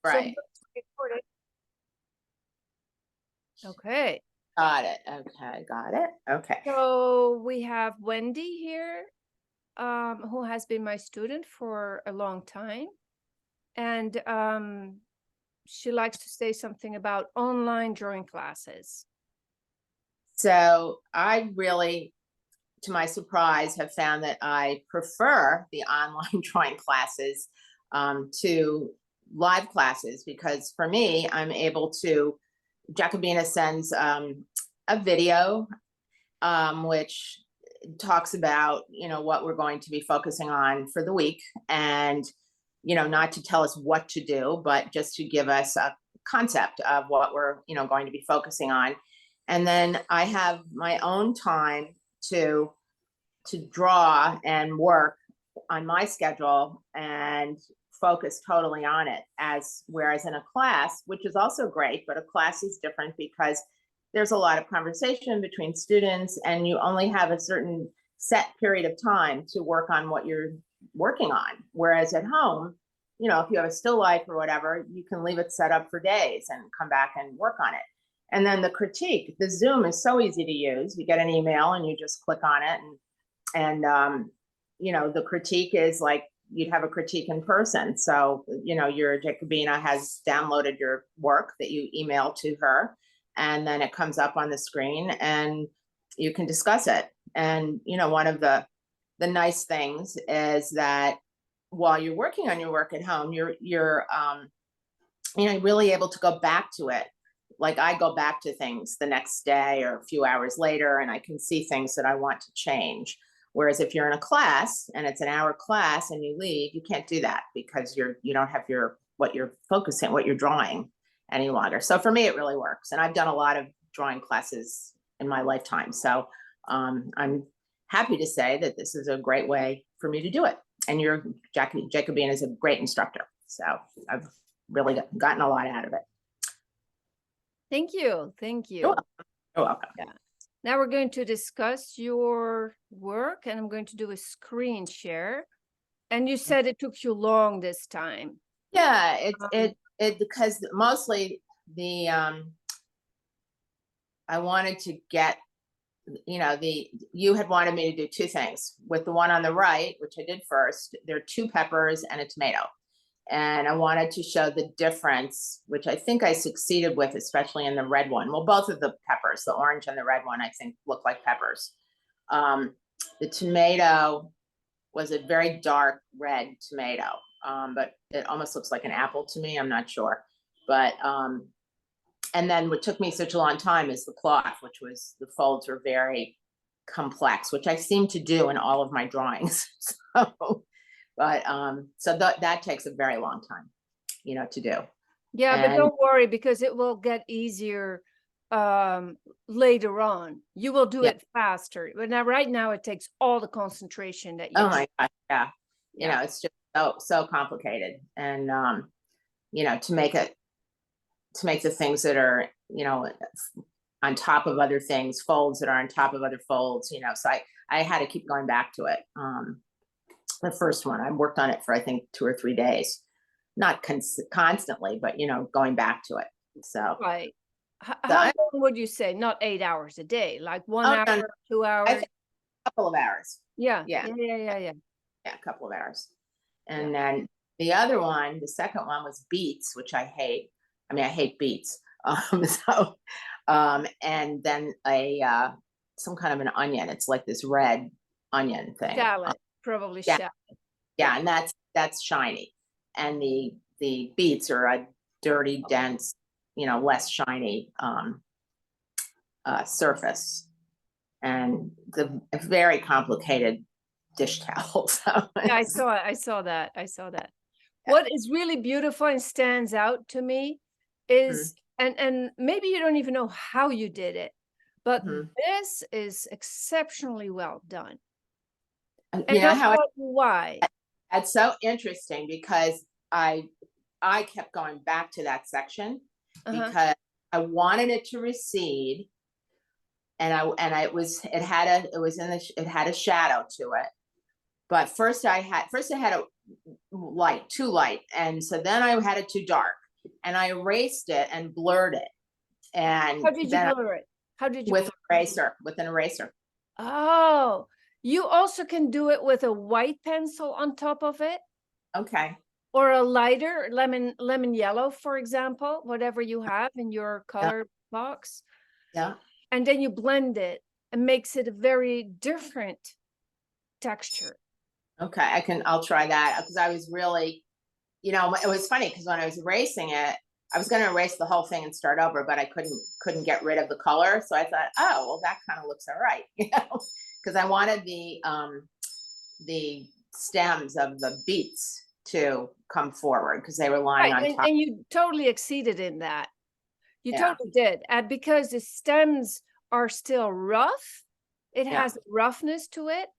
So Right. recorded. Okay. Got it. Okay. Got it. Okay. So we have Wendy here, who has been my student for a long time. And she likes to say something about online drawing classes. So I really, to my surprise, have found that I prefer the online drawing classes to live classes, because for me, I'm able to, Jacobina sends a video which talks about, what we're going to be focusing on for the week, and, not to tell us what to do, but just to give us a concept of what we're, going to be focusing on. And then I have my own time to draw and work on my schedule and focus totally on it, as whereas in a class, which is also great, but a class is different because there's a lot of conversation between students and you only have a certain set period of time to work on what you're working on. Whereas at home, if you have a still life or whatever, you can leave it set up for days and come back and work on it. And then the critique, the Zoom is so easy to use. You get an email and you just click on it, and the critique is like you'd have a critique in person. So, your Jacobina has downloaded your work that you email to her, and then it comes up on the screen and you can discuss it. And, one of the nice things is that while you're working on your work at home, you're really able to go back to it. Like I go back to things the next day or a few hours later, and I can see things that I want to change. Whereas if you're in a class and it's an hour class and you leave, you can't do that because you don't have what you're focusing, what you're drawing any longer. So for me, it really works. And I've done a lot of drawing classes in my lifetime. So I'm happy to say that this is a great way for me to do it. And Jacobina is a great instructor. So I've really gotten a lot out of it. Thank you. Thank you. You're welcome. Yeah. Now we're going to discuss your work, and I'm going to do a screen share. And you said it took you long this time. Yeah, it because mostly I wanted to get, you had wanted me to do two things. With the one on the right, which I did first, there are 2 peppers and a tomato. And I wanted to show the difference, which I think I succeeded with, especially in the red one. Well, both of the peppers, the orange and the red one, I think look like peppers. The tomato was a very dark red tomato, but it almost looks like an apple to me. I'm not sure. But, and then what took me such a long time is the cloth, which was, the folds were very complex, which I seem to do in all of my drawings. But so that takes a very long time, to do. Yeah, but don't worry, because it will get easier later on. You will do it faster. But now, right now, it takes all the concentration that you. Oh my gosh, yeah. It's just so complicated, and to make the things that are on top of other things, folds that are on top of other folds. So I had to keep going back to it. The first one, I worked on it for I think 2 or 3 days, not constantly, but going back to it. So right. How long would you say? Not 8 hours a day, like 1 hour, 2 hours? I think a couple of hours. Yeah, yeah, a couple of hours. And then the other one, the second one, was beets, which I hate. I mean, I hate beets. And then some kind of an onion. It's like this red onion thing. Salad. Probably salad. Yeah, and that's shiny, and the beets are a dirty, dense, less shiny surface, and the very complicated dish towel. So yeah, I saw that. Yeah. What is really beautiful and stands out to me is, and maybe you don't even know how you did it, but this is exceptionally well done. Why? That's so interesting, because I kept going back to that section because I wanted it to recede, and it had a shadow to it. But first I had it too light, and so then I had it too dark. and I erased it and blurred it. And How did you then blur it? How did you with blur it? with an eraser. Oh, you also can do it with a white pencil on top of it, Okay. or a lighter lemon yellow, for example, whatever you have in your Yeah. color box. Yeah. And then you blend it and makes it a very different texture. Okay. I'll try that because I was really, it was funny because when I was erasing it, I was going to erase the whole thing and start over, but I couldn't get rid of the color. So I thought, oh, well, that kind of looks all right, because I wanted the stems of the beets to come forward because they were lying Right, on top. and you totally exceeded in that. You Yeah. totally did. And because the stems are still rough, it Yeah. has roughness to it,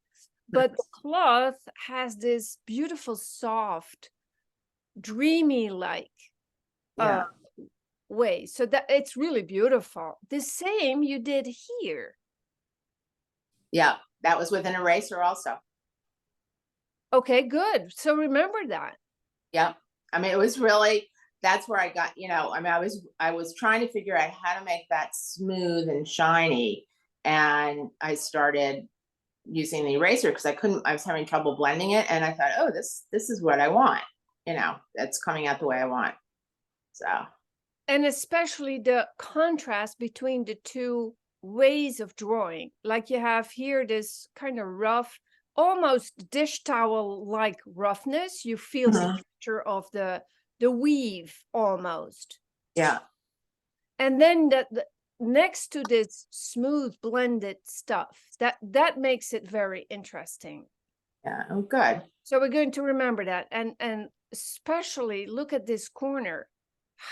but the cloth has this beautiful, soft, dreamy like Yeah. way. So that it's really beautiful. The same you did here. Yeah. That was with an eraser also. Okay, good. So remember that. Yeah. I mean, it was really, that's where I got, I mean, I was trying to figure out how to make that smooth and shiny. And I started using the eraser because I was having trouble blending it. And I thought, oh, this is what I want. That's coming out the way I want. So, And especially the contrast between the two ways of drawing. Like you have here this kind of rough, almost dish towel like roughness. You feel the texture of the weave almost. yeah. And then the next to this smooth blended stuff, that makes it very interesting. Yeah. Oh, good. So we're going to remember that. And especially look at this corner,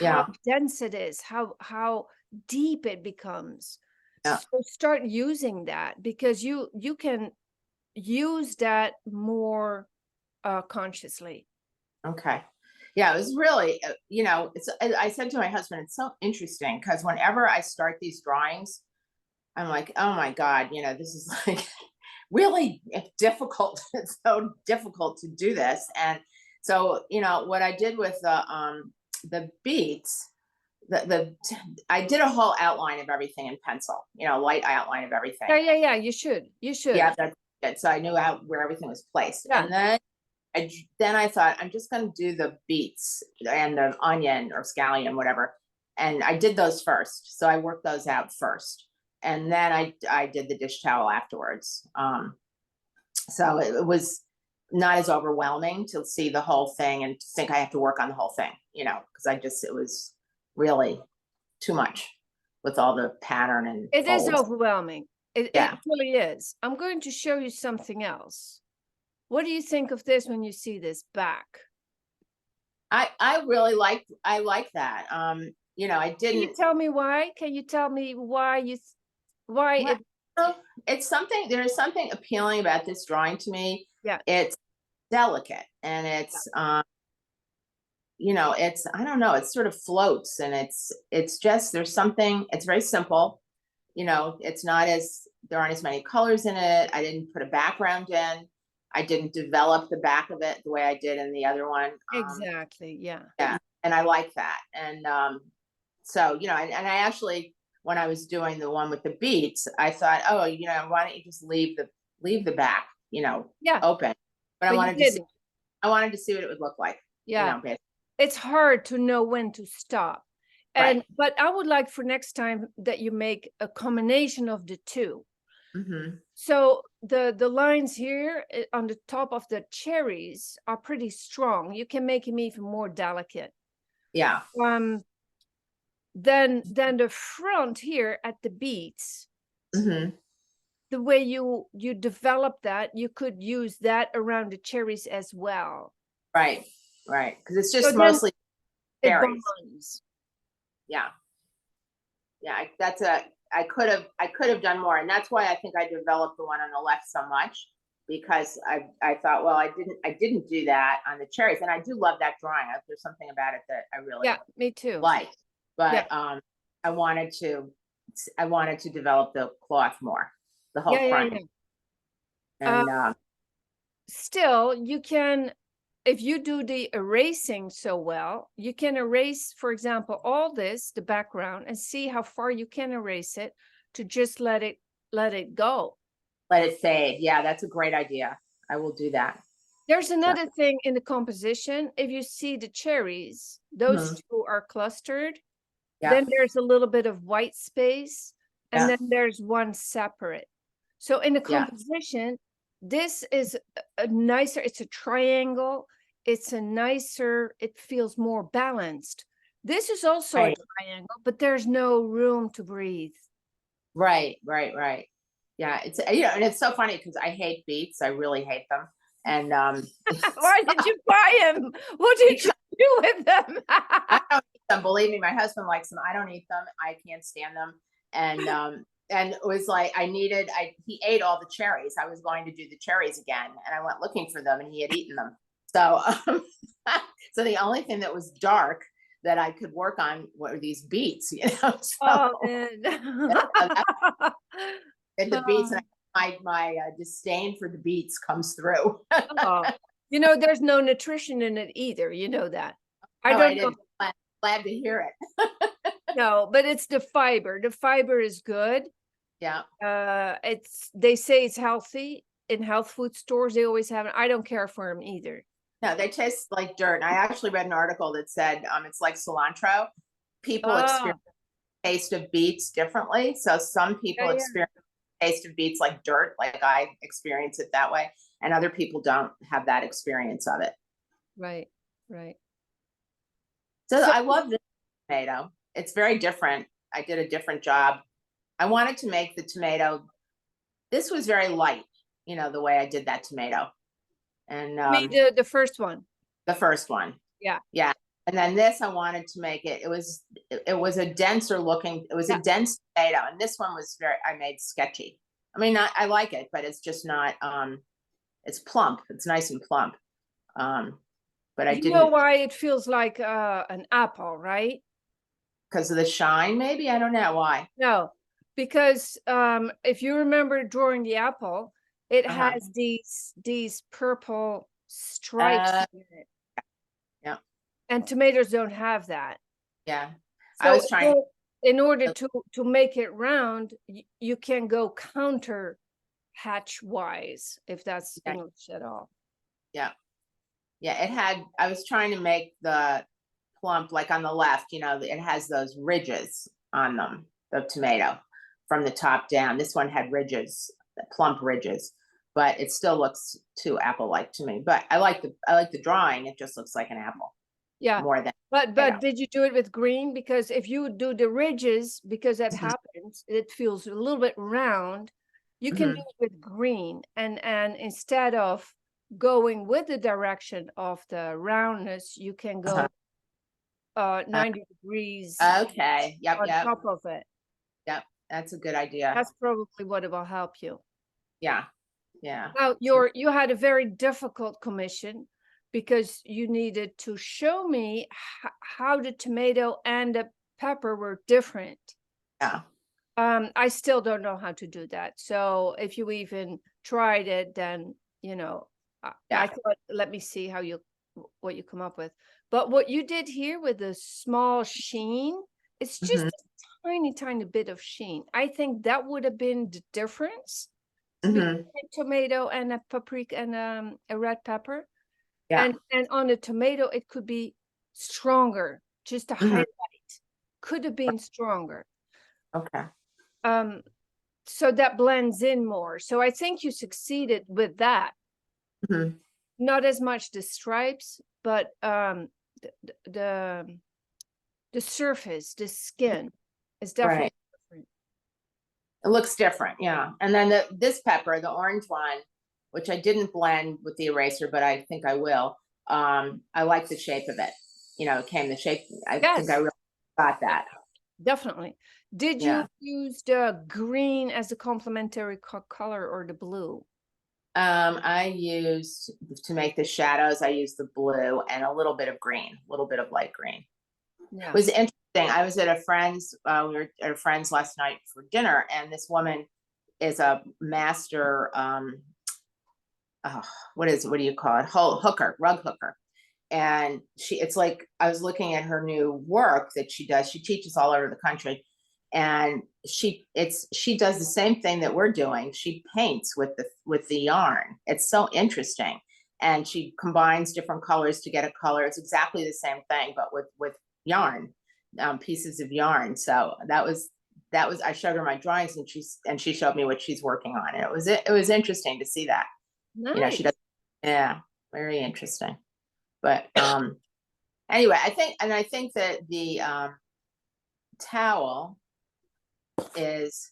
Yeah. how dense it is, how deep it becomes. Yeah. So start using that, because you can use that more consciously. Okay. Yeah, it was really, I said to my husband, it's so interesting because whenever I start these drawings, I'm like, oh my God, this is like really difficult. It's so difficult to do this. And so, what I did with the beats, I did a whole outline of everything in pencil, light outline of everything. Yeah. You should. Yeah, that's it. So I knew where everything was placed. Yeah. And then I thought, I'm just going to do the beets and the onion or scallion, whatever. And I did those first. So I worked those out first. And then I did the dish towel afterwards. So it was not as overwhelming to see the whole thing and think I have to work on the whole thing, because it was really too much with all the pattern and It is folds. overwhelming. It really is. I'm going to show you something else. What do you think of this when you see this back? I really like that. I didn't. Can you tell me why? Can you tell me why Well, it's something. There is something appealing about this drawing to me. Yeah. It's delicate and it's it's, I don't know, it sort of floats, and it's just, there's something, it's very simple. It's not there aren't as many colors in it. I didn't put a background in. I didn't develop the back of it the way I did in the other one. Exactly. Yeah. Yeah. And I like that. And so, and I actually, when I was doing the one with the beets, I thought, oh, why don't you just leave the back, open. But I wanted to see what it would look like. Yeah. It's hard to know when to stop. But I would like for next time that you make a combination of the two. Mm-hmm. So the lines here on the top of the cherries are pretty strong. You can make them even more delicate. Yeah. Then the front here at the beets, the way you develop that, you could use that around the cherries as well. Right. Because it's just mostly berries. Yeah. I could have done more, and that's why I think I developed the one on the left so much, because I thought, well, I didn't do that on the cherries, and I do love that drawing. There's something about it that I really me too like, but I wanted to develop the cloth more, the whole front. And still, you can if you do the erasing so well, you can erase, for example, all this, the background, and see how far you can erase it to just let it go. Let it fade. Yeah, that's a great idea. I will do that. There's another thing in the composition. If you see the cherries, those two are clustered. Yeah. Then there's a little bit of white space, and Yeah. then there's one separate. So in the Yeah. composition, this is a nicer, it's a triangle. It's a nicer, it feels more balanced. This is also a Right. triangle, but there's no room to breathe. Right. Yeah, it's and it's so funny because I hate beets. I really hate them. And Why did you buy them? What did you do with them? I don't eat them. Believe me, my husband likes them. I don't eat them. I can't stand them. And it was like he ate all the cherries. I was going to do the cherries again, and I went looking for them, and he had eaten them. So so the only thing that was dark that I could work on were these beets, So, Oh, man. and the beets, and my disdain for the beets comes through. Oh, there's no nutrition in it either. You know that. I don't know. Glad to hear it. No, but it's the fiber. The fiber is good. Yeah. They say it's healthy in health food stores. They always have it. I don't care for them either. No, they taste like dirt. And I actually read an article that said it's like cilantro. People experience the taste of beets differently. So some people experience the taste of beets like dirt, like I experience it that way. And other people don't have that experience of it. Right. So I love this tomato. It's very different. I did a different job. I wanted to make the tomato. This was very light, the way I did that tomato. And the first one. The first one. Yeah. Yeah. And then this, I wanted to make it. It was a denser looking. It was a dense tomato, and this one was I made sketchy. I mean, I like it, but it's just not. It's plump. It's nice and plump. But I didn't. You know why it feels like an apple, right? Because of the shine, maybe. I don't know why. No, because if you remember drawing the apple, it has these purple stripes in it. Yeah. And tomatoes don't have that. Yeah. So I was trying. In order to make it round, you can go counter hatch wise, if that's English at all. Yeah. Yeah. I was trying to make the plump, like on the left, it has those ridges on them, the tomato from the top down. This one had ridges, plump ridges, but it still looks too apple-like to me. But I like the drawing. It just looks like an apple. Yeah. More than. But did you do it with green? Because if you do the ridges, because that happens, it feels a little bit round. You can do it with green, and instead of going with the direction of the roundness, you can go 90 degrees. Okay. Yep. On top of it. Yep. That's a good idea. That's probably what it will help you. Yeah. Now you had a very difficult commission because you needed to show me how the tomato and the pepper were different. Yeah. I still don't know how to do that. So if you even tried it, then I thought, let me see what you come up with. But what you did here with the small sheen, it's just a tiny bit of sheen. I think that would have been the difference between a tomato and a paprika and a red pepper. Yeah. And on a tomato, it could be stronger. Just a highlight could have been stronger. Okay. So that blends in more. So I think you succeeded with that. Not as much the stripes, but the surface, the skin is definitely different. It looks different, yeah. And then this pepper, the orange one, which I didn't blend with the eraser, but I think I will. I like the shape of it. It came the shape. I think I really got that. Definitely. Did you use the green as a complementary color or the blue? I used, to make the shadows, I used the blue and a little bit of green, a little bit of light green. Yeah. It was interesting. I was at a friend's, we were at a friend's last night for dinner, and this woman is a master what do you call it? Rug hooker. And it's like, I was looking at her new work that she does. She teaches all over the country. And she does the same thing that we're doing. She paints with the yarn. It's so interesting. And she combines different colors to get a color. It's exactly the same thing, but with yarn, pieces of yarn. So that was, I showed her my drawings, and she showed me what she's working on. And it was interesting to see that. You know, she Nice. does, yeah, very interesting. But anyway, I think that the towel is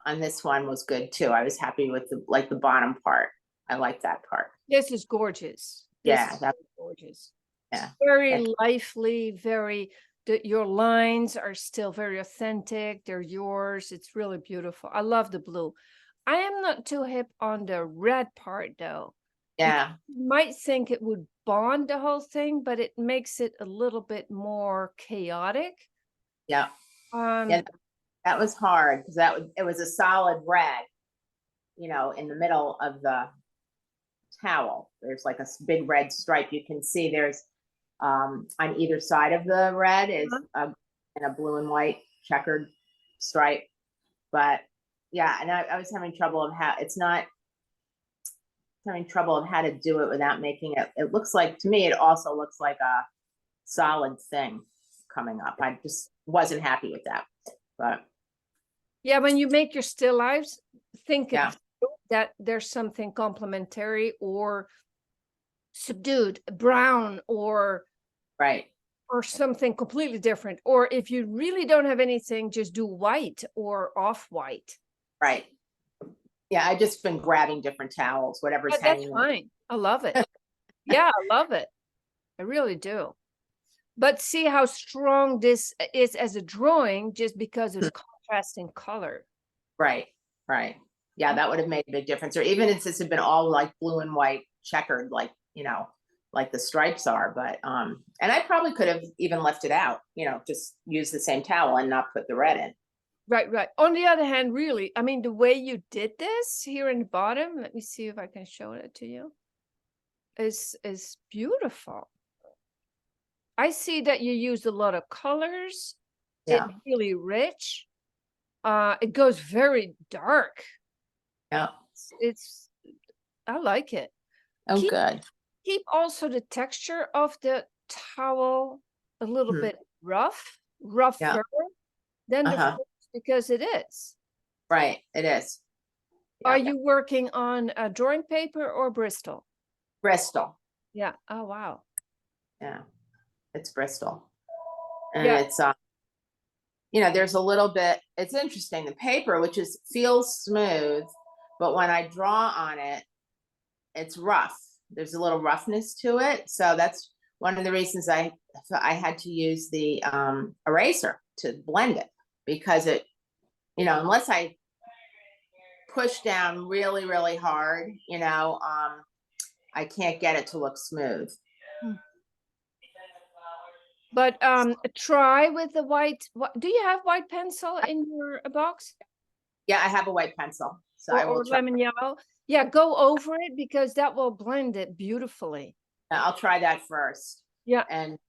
on this one was good too. I was happy with the bottom part. I like that part. This is gorgeous. This Yeah, is that, gorgeous. yeah. Very lively, your lines are still very authentic. They're yours. It's really beautiful. I love the blue. I am not too hip on the red part though. Yeah. You might think it would bond the whole thing, but it makes it a little bit more chaotic. Yeah. Yeah, That was hard because it was a solid red, in the middle of the towel. There's like a big red stripe. You can see there's on either side of the red is a blue and white checkered stripe. But yeah, and I was having trouble of how to do it without making it. It looks like, to me, it also looks like a solid thing coming up. I just wasn't happy with that. But yeah, when you make your still lives, think yeah, that there's something complementary or subdued, brown, or right. something completely different. Or if you really don't have anything, just do white or off-white. Right. Yeah, I just been grabbing different towels, whatever's That's hanging. fine. I love it. Yeah, I love it. I really do. But see how strong this is as a drawing just because of the contrast in color. Right, right. Yeah, that would have made a big difference. Or even if this had been all like blue and white checkered, like the stripes are. But and I probably could have even left it out, just use the same towel and not put the red in. Right, right. On the other hand, really, I mean, the way you did this here in the bottom, let me see if I can show it to you, is beautiful. I see that you used a lot of colors. Yeah. It's really rich. It goes very dark. Yeah. It's I like it. Oh, Keep good. keep also the texture of the towel a little bit Yeah. rougher than the Uh-huh. first, because it is. Right. It is. Are Yeah. you working on a drawing paper or Bristol? Bristol. Yeah. Oh, wow. Yeah. It's Bristol. And Yeah. it's there's a little bit, it's interesting. The paper, which feels smooth, but when I draw on it, it's rough. There's a little roughness to it. So that's one of the reasons I had to use the eraser to blend it, because unless I push down really, really hard, I can't get it to look smooth. But try with the white. Do you have white pencil in your box? Yeah, I have a white pencil, so I will Or try. lemon yellow? Yeah, go over it because that will blend it beautifully. I'll try that first. Yeah. And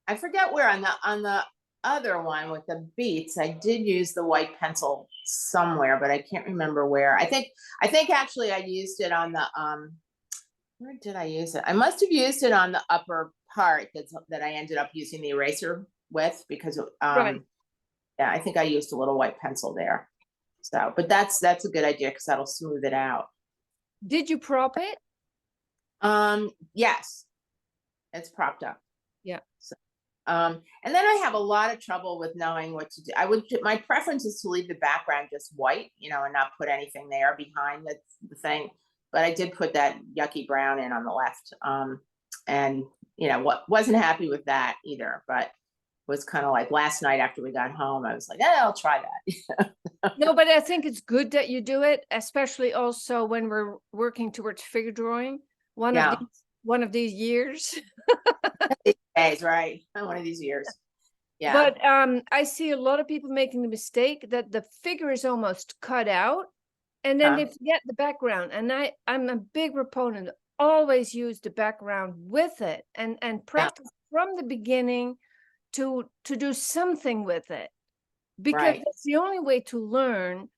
I forget where on the other one with the beets, I did use the white pencil somewhere, but I can't remember where. I think actually I used it on the where did I use it? I must have used it on the upper part that I ended up using the eraser with, because Right. yeah, I think I used a little white pencil there. So, but that's a good idea because that'll smooth it out. Did you prop it? Yes, it's propped up. Yeah. So, and then I have a lot of trouble with knowing what to do. My preference is to leave the background just white, and not put anything there behind the thing. But I did put that yucky brown in on the left. And wasn't happy with that either, but was kind of like last night after we got home, I was like, I'll try that. No, but I think it's good that you do it, especially also when we're working towards figure drawing. One of these years. These days, right? One of these years. Yeah. But I see a lot of people making the mistake that the figure is almost cut out And then they forget the background. And I'm a big proponent, always use the background with it and practice from the beginning to do something with it. Because Right. that's the only way to learn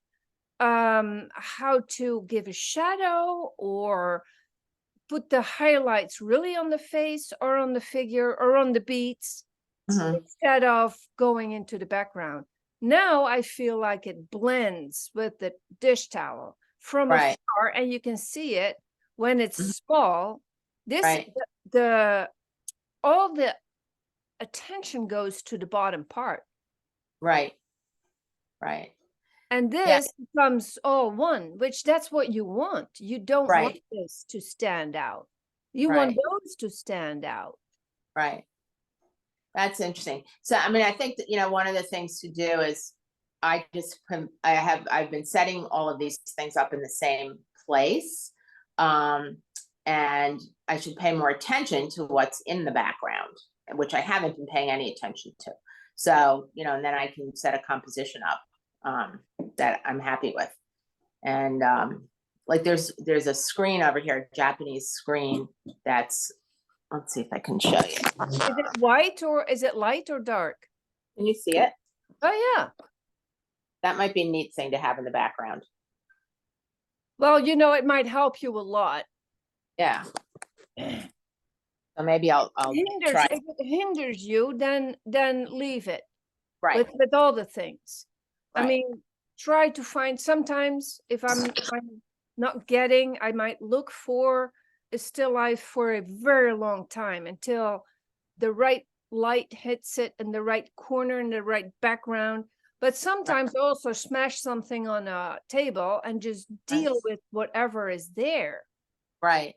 how to give a shadow or put the highlights really on the face or on the figure or on the beats instead of going into the background. Now I feel like it blends with the dish towel from Right. afar, and you can see it when it's Mhm. small. This Right. the all the attention goes to the bottom part. Right. Right. And Yeah. this becomes all one, which that's what you want. You don't want Right. this to stand out. You want Right. those to stand out. Right. That's interesting. So, I mean, I think that, one of the things to do is I've been setting all of these things up in the same place. Um, and I should pay more attention to what's in the background, which I haven't been paying any attention to. So, and then I can set a composition up, that I'm happy with. And, like there's a screen over here, a Japanese screen that's, let's see if I can show you. Is it white or is it light or dark? Can you see it? Oh, yeah. That might be a neat thing to have in the background. Well, it might help you a lot. Yeah. So maybe I'll try. If it hinders you, then leave it. Right. With all the things. I Right. mean, try to find sometimes if I'm not getting, I might look for a still life for a very long time until the right light hits it in the right corner in the right background. But sometimes also smash something on a table and just deal with whatever is there. Right.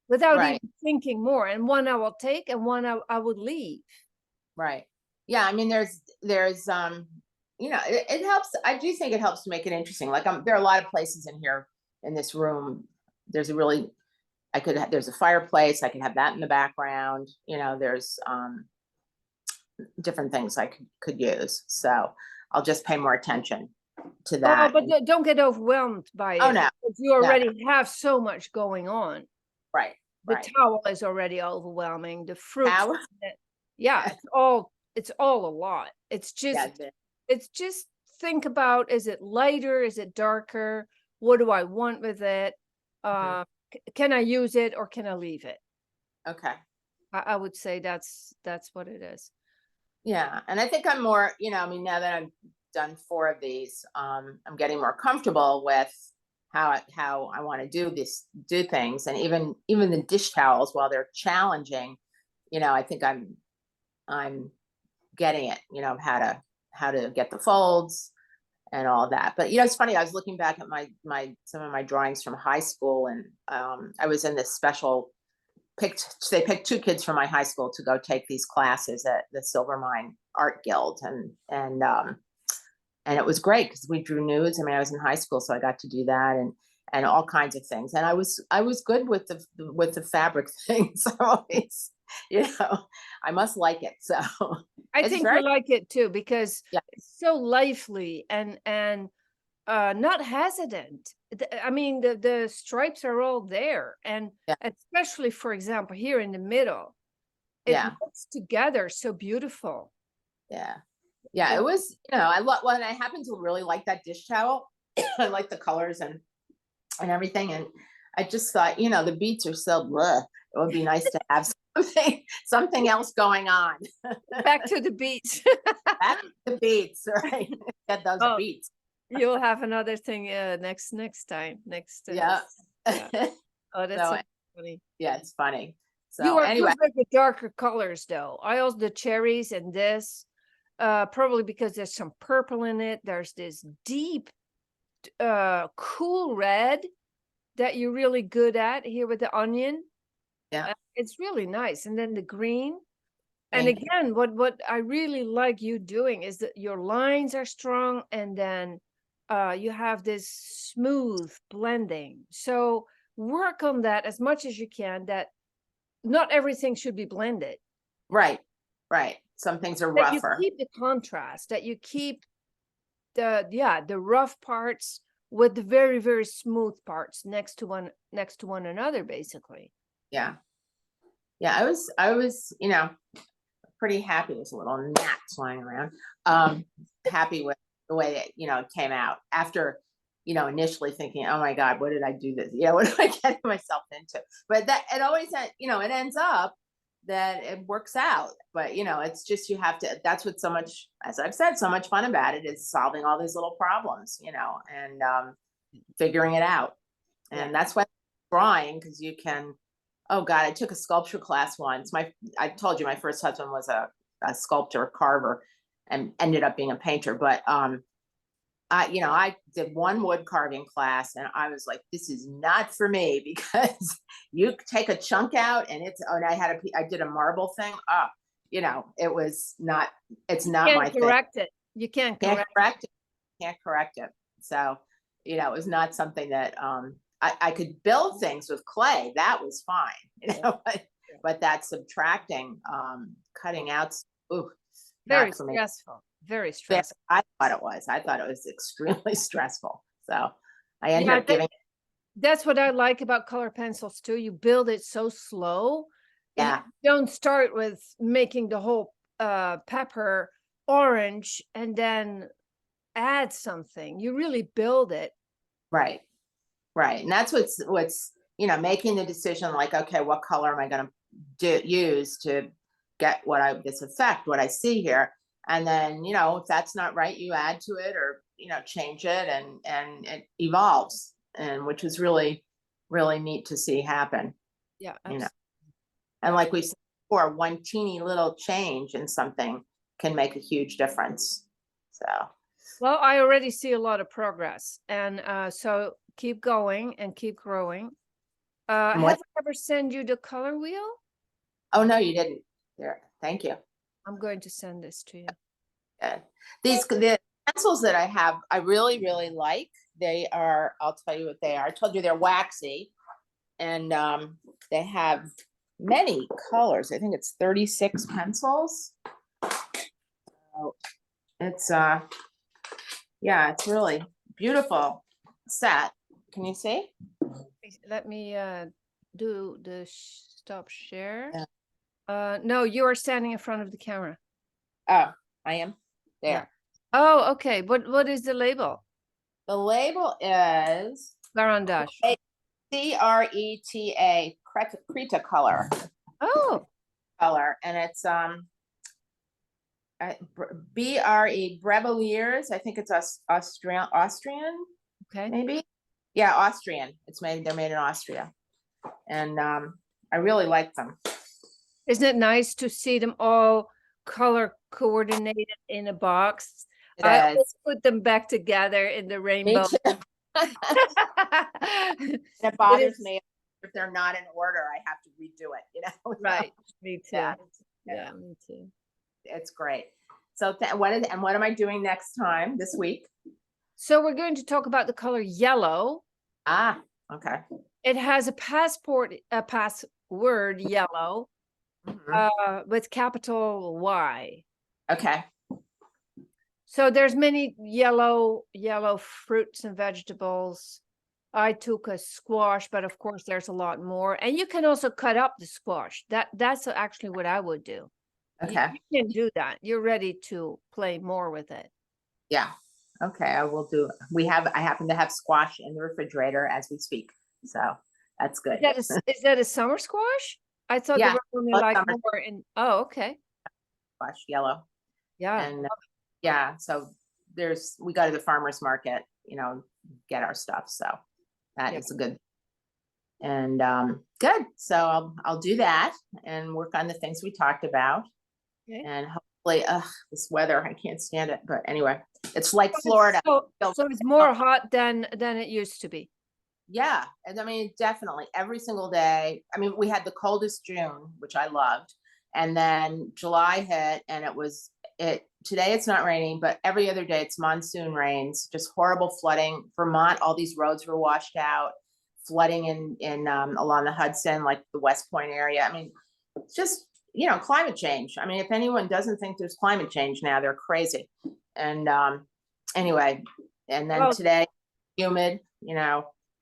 Without Right. even thinking more. And one I will take and one I would leave. Right. Yeah. I mean, there's it helps. I do think it helps to make it interesting. Like, there are a lot of places in here in this room. There's there's a fireplace. I can have that in the background. There's different things I could use. So I'll just pay more attention to Oh, that. but don't get overwhelmed by Oh it no. because you already have so much going on. Right. The Right. towel is already overwhelming. The fruits, How? yeah, it's all a lot. It's Yeah. just think about, is it lighter? Is it darker? What do I want with it? Can I use it or can I leave it? Okay. I would say that's what it is. Yeah. And I think I'm more, I mean, now that I've done 4 of these, I'm getting more comfortable with how I want to do things. And even the dish towels, while they're challenging, I think I'm getting it, how to get the folds and all that. But it's funny, I was looking back at some of my drawings from high school, and I was in this special they picked 2 kids from my high school to go take these classes at the Silvermine Art Guild, and it was great because we drew nudes. I mean, I was in high school, so I got to do that, and all kinds of things. And I was good with the fabric things. So always, I must like it. So I think you like it too because yeah. it's so lively and not hesitant. I mean, the stripes are all there, and Yeah. especially, for example, here in the middle, it looks together so beautiful. Yeah. Yeah, it was, I love, well, and I happen to really like that dish towel. I like the colors and everything. And I just thought, the beets are so bleh. It would be nice to have something else going on. Back to the beets. Back to the beets, right? Get those beets. You'll have another thing next time. Yeah. Oh, that's so funny. Yeah, it's funny. So You are anyway, good with the darker colors though. I also the cherries and this. Probably because there's some purple in it. There's this deep, cool red that you're really good at here with the onion. Yeah. It's really nice. And then the green. And again, what I really like you doing is that your lines are strong, and then you have this smooth blending. So work on that as much as you can, that not everything should be blended. Right. Right. Some things are That you rougher. keep the contrast, that you keep the rough parts with the very, very smooth parts next to one another, basically. Yeah. Yeah. I was, pretty happy. There's a little gnat flying around. Happy with the way it came out after, initially thinking, oh my God, what did I do this? What did I get myself into? But that it always, it ends up that it works out. But, it's just, that's what so much, as I've said, so much fun about it is solving all these little problems, and figuring it out. And that's why drawing, because you can, oh God, I took a sculpture class once. I told you my first husband was a sculptor, carver, and ended up being a painter. But I did one wood carving class, and I was like, this is not for me, because you take a chunk out, and I did a marble thing. It was not. It's not my thing. Correct it. You can't correct it. Can't correct it. So, it was not something that I could build things with clay. That was fine, but that subtracting, cutting out, very stressful. Very stressful. I thought it was. I thought it was extremely stressful. So I ended up giving. That's what I like about color pencils too. You build it so slow. Yeah. You don't start with making the whole pepper orange and then add something. You really build it. Right. Right. And that's what's making the decision, like, okay, what color am I going to use to get what I see here? And then, if that's not right, you add to it or, change it, and it evolves, and which is really, really neat to see happen. Yeah. And like we said before, one teeny little change in something can make a huge difference. So. Well, I already see a lot of progress, and so keep going and keep growing. Have I ever sent you the color wheel? Oh, no, you didn't. There. Thank you. I'm going to send this to you. The pencils that I have, I really, really like. They are, I'll tell you what they are. I told you they're waxy, and they have many colors. I think it's 36 pencils. So it's it's really beautiful set. Can you see? Let me do the stop share. No, you are standing in front of the camera. Oh, I am there. Yeah. Oh, okay. What is the label? The label is Garandash. CRETA, Creta color. Oh. Color, and it's BRE Breveliers. I think it's Austrian. Okay. Maybe. Yeah, Austrian. They're made in Austria, and I really like them. Isn't it nice to see them all color coordinated in a box? I always put them back together in the rainbow. Me too. It bothers me if they're not in order. I have to redo it. Right. Me too. Yeah, me too. It's great. So what am I doing next time this week? So we're going to talk about the color yellow. Ah, okay. It has a password yellow, with capital Y. Okay. So there's many yellow fruits and vegetables. I took a squash, but of course there's a lot more. And you can also cut up the squash. That's actually what I would do. Okay. You can do that. You're ready to play more with it. Yeah. Okay, I will do. I happen to have squash in the refrigerator as we speak. So that's good. Is that a summer squash? I thought they were only like more in. Oh, okay. Squash yellow. Yeah. And so we go to the farmer's market, get our stuff. So that is a good. And good. So I'll do that and work on the things we talked about. Okay. And hopefully, this weather, I can't stand it. But anyway, it's like Florida. So it's more hot than it used to be. Yeah. And I mean, definitely every single day. I mean, we had the coldest June, which I loved. And then July hit, and today it's not raining, but every other day it's monsoon rains, just horrible flooding. Vermont, all these roads were washed out, flooding in along the Hudson, like the West Point area. I mean, it's just, climate change. I mean, if anyone doesn't think there's climate change now, they're crazy. And anyway, and then today humid,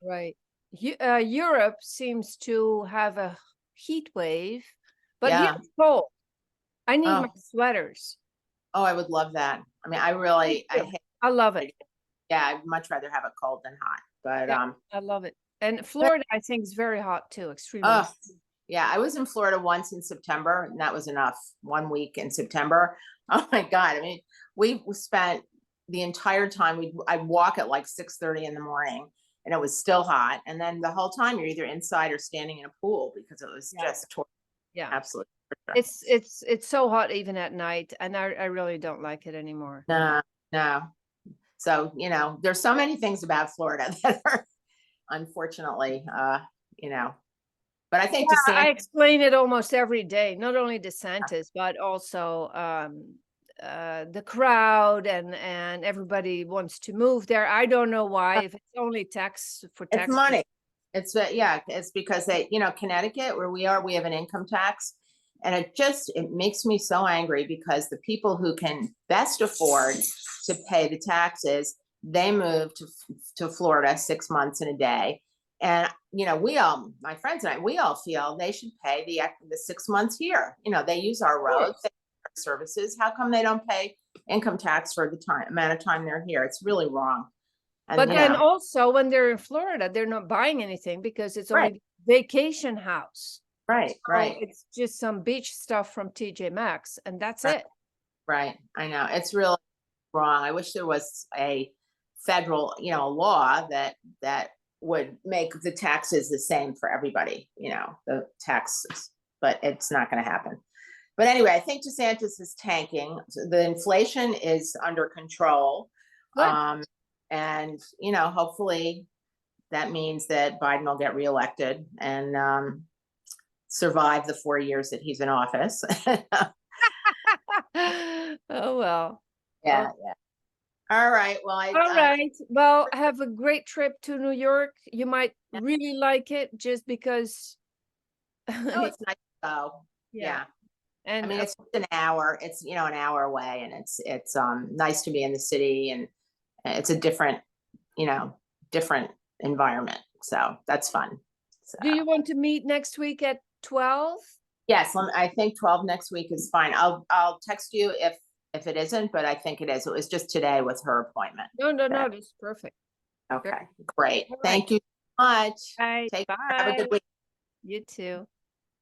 Right. Europe seems to have a heat wave, but here Yeah. it's cold. I need my Oh, sweaters. oh, I would love that. I mean, Me I too. hate, I love it. yeah, I'd much rather have it cold than hot, but, Yeah, I love it. And but, Florida, I think, is very hot too, extremely hot. oh, yeah, I was in Florida once in September, and that was enough. 1 week in September. Oh my God. I mean, we spent the entire time, I'd walk at like 6:30 in the morning and it was still hot. And then the whole time you're either inside or standing in a pool because it was Yeah. just Yeah. absolute torture. It's so hot even at night, and I really don't like it anymore. No, no. So, there's so many things about Florida that are unfortunately, but I think Yeah, I DeSantis, explain it almost every day, not only DeSantis, but also the crowd and everybody wants to move there. I don't know why, if it's only tax for it's tax. money. Yeah, it's because Connecticut, where we are, we have an income tax. And it makes me so angry because the people who can best afford to pay the taxes, they move to Florida 6 months in a day. And, my friends and I, we all feel they should pay the 6 months here. They use our roads, they use our services. How come they don't pay income tax for the amount of time they're here? It's really wrong. And, But then also when they're in Florida, they're not buying anything because it's right, only vacation house. right, So right, it's just some beach stuff from TJ Maxx, and that's right, it. right. I know it's really wrong. I wish there was a federal, law that would make the taxes the same for everybody, the taxes, but it's not going to happen. But anyway, I think DeSantis is tanking. The inflation is under control. Good. And, hopefully that means that Biden will get reelected and survive the 4 years that he's in office. Oh, well. Yeah, yeah. All right. Well, All right. Well, have a great trip to New York. You might really like it just because. oh, it's nice to go. Yeah. Yeah. I And mean, it's an hour. It's an hour away, and it's nice to be in the city, and it's a different environment. So that's fun. So do you want to meet next week at 12? yes, I think 12 next week is fine. I'll text you if it isn't, but I think it is. It was just today with her appointment. No, that's perfect. Okay, great. All right. Thank you so much. Bye. Have a good Bye. week. You too.